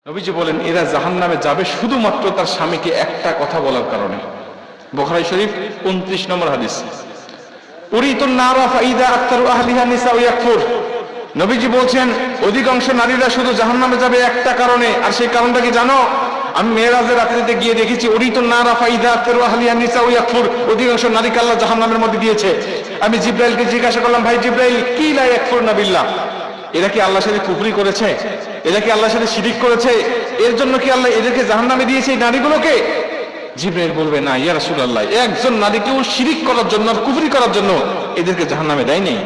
নবীজি বলেন এরা জাহান্নামে যাবে শুধুমাত্র তার স্বামীকে একটা কথা বলার কারণে। বুখারী শরীফ 29 নম্বর হাদিস। উরিতুন নারা ফাইদা আকতারু আহলিহা নিসা ইয়াকফুর। নবীজি বলছেন অধিকাংশ নারীরা শুধু জাহান্নামে যাবে একটা কারণে, আর সেই কারণটা কি জানো? আমি মেরাজের রাত্রিতে গিয়ে দেখেছি উরিতুন নারা ফাইদা আকতারু আহলিহা নিসা ইয়াকফুর, অধিকাংশ নারীকে আল্লাহ জাহান্নামের মধ্যে দিয়েছে। আমি জিব্রাইলকে জিজ্ঞাসা করলাম, ভাই জিব্রাইল, কি লা ইয়াকফুরনা বিল্লাহ, এরা কি আল্লাহর সাথে কুফরি করেছে? এরা কি আল্লাহর সাথে শিরিক করেছে? এর জন্য কি আল্লাহ এদেরকে জাহান্নামে দিয়েছে এই নারীগুলোকে? জিবরাইল বলবে, না ইয়া রাসূলুল্লাহ, একজন নারীকেও শিরিক করার জন্য আর কুফরি করার জন্য এদেরকে জাহান্নামে দেয়নি।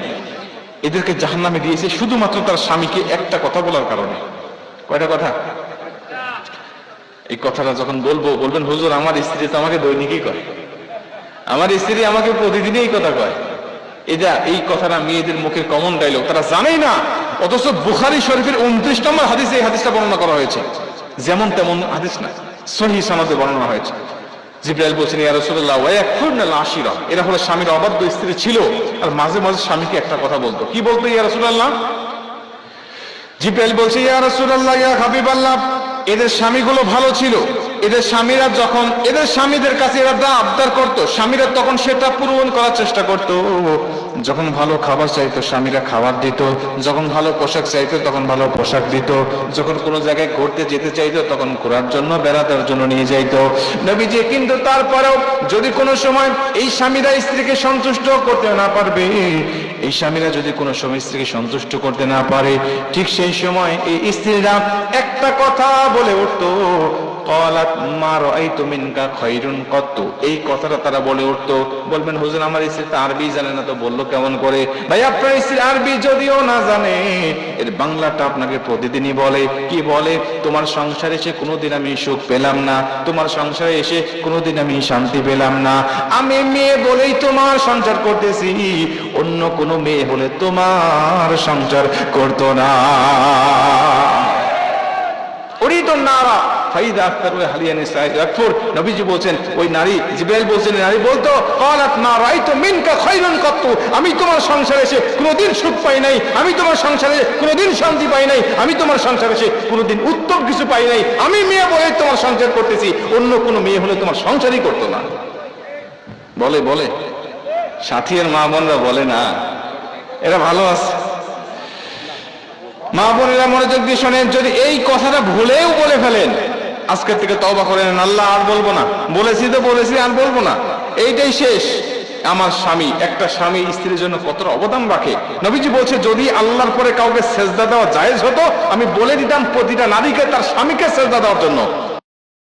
এদেরকে জাহান্নামে দিয়েছে শুধুমাত্র তার স্বামীকে একটা কথা বলার কারণে। কয়টা কথা? এই কথাটা যখন বলবো বলবেন, হুজুর আমার স্ত্রী তো আমাকে দৈনিকই কয়, আমার স্ত্রী আমাকে প্রতিদিনই এই কথা কয়। এই কথাটা মেয়েদের মুখের কমন ডায়লগ, তারা জানেই না। অথচ বুখারী শরীফের 29 নম্বর হাদিসে এই হাদিসটা বর্ণনা করা হয়েছে। যেমন তেমন হাদিস না, সহিহ সনদে বর্ণনা হয়েছে। জিবরাইল বলছেন, ইয়া রাসূলুল্লাহ ওয়া ইয়াকফুরনাল আশিরা, এরা হলো স্বামীর অবাধ্য স্ত্রী ছিল আর মাঝে মাঝে স্বামীকে একটা কথা বলতো। কি বলতো ইয়া রাসূলুল্লাহ? জিবরাইল বলছে, ইয়া রাসূলুল্লাহ ইয়া হাবিবাল্লাহ, এদের স্বামীগুলো ভালো ছিল। এদের স্বামীরা যখন এদের স্বামীদের কাছে এরা আবদার করতো, স্বামীরা তখন সেটা পূরণ করার চেষ্টা করত। যখন ভালো খাবার চাইতো স্বামীরা খাবার দিত, যখন ভালো পোশাক চাইতো তখন ভালো পোশাক দিত, যখন কোনো জায়গায় ঘুরতে যেতে চাইতো তখন ঘোরার জন্য বেড়ানোর জন্য নিয়ে যাইতো নবীজি। কিন্তু তারপরেও যদি কোনো সময় এই স্বামীরা স্ত্রীকে সন্তুষ্ট করতে না পারবে, এই স্বামীরা যদি কোনো সময় স্ত্রীকে সন্তুষ্ট করতে না পারে, ঠিক সেই সময় এই স্ত্রীরা একটা কথা বলে উঠতো, ক্বালাত মা রাআইতু মিনকা খায়রুন কত্তু। এই কথাটা তারা বলে উঠতো। বলবেন, হুজুর আমার স্ত্রী তো আরবি জানে না, তো বললো কেমন করে? ভাই আপনার স্ত্রী আরবি যদিও না জানে, এর বাংলাটা আপনাকে প্রতিদিনই বলে। কি বলে? তোমার সংসারে এসে কোনোদিন আমি সুখ পেলাম না, তোমার সংসারে এসে কোনোদিন আমি শান্তি পেলাম না। আমি মেয়ে বলেই তোমার সংসার করতেছি, অন্য কোনো মেয়ে হলে তোমার সংসার করতো না। উরিতুন নারা ফাইদা আকতারু আহলিহা নিসা ইয়াকফুর। নবীজি বলছেন, ওই নারী, জিবরাইল বলছেন, নারী বলতো, ক্বালাত মা রাআইতু মিনকা খায়রুন কত্তু, আমি তোমার সংসারে এসে কোনোদিন সুখ পাই নাই, আমি তোমার সংসারে কোনোদিন শান্তি পাই নাই, আমি তোমার সংসারে এসে কোনোদিন উত্তম কিছু পাই নাই। আমি মেয়ে বলে তোমার সংসার করতেছি, অন্য কোনো মেয়ে হলে তোমার সংসারই করতো না। বলে বলে সাথী আর মা বোনরা বলে না, এরা ভালো আছে। মা বোনেরা মনোযোগ দিয়ে শোনেন, যদি এই কথাটা ভুলেও বলে ফেলেন, আজকের থেকে তওবা করে নেন, আল্লাহ আর বলবো না, বলেছি তো বলেছি, আর বলবো না, এইটাই শেষ। আমার স্বামী, একটা স্বামী স্ত্রীর জন্য কতটা অবদান রাখে। নবীজি বলছে, যদি আল্লাহর পরে কাউকে সেজদা দেওয়া জায়েজ হতো, আমি বলে দিতাম প্রতিটা নারীকে তার স্বামীকে সেজদা দেওয়ার জন্য।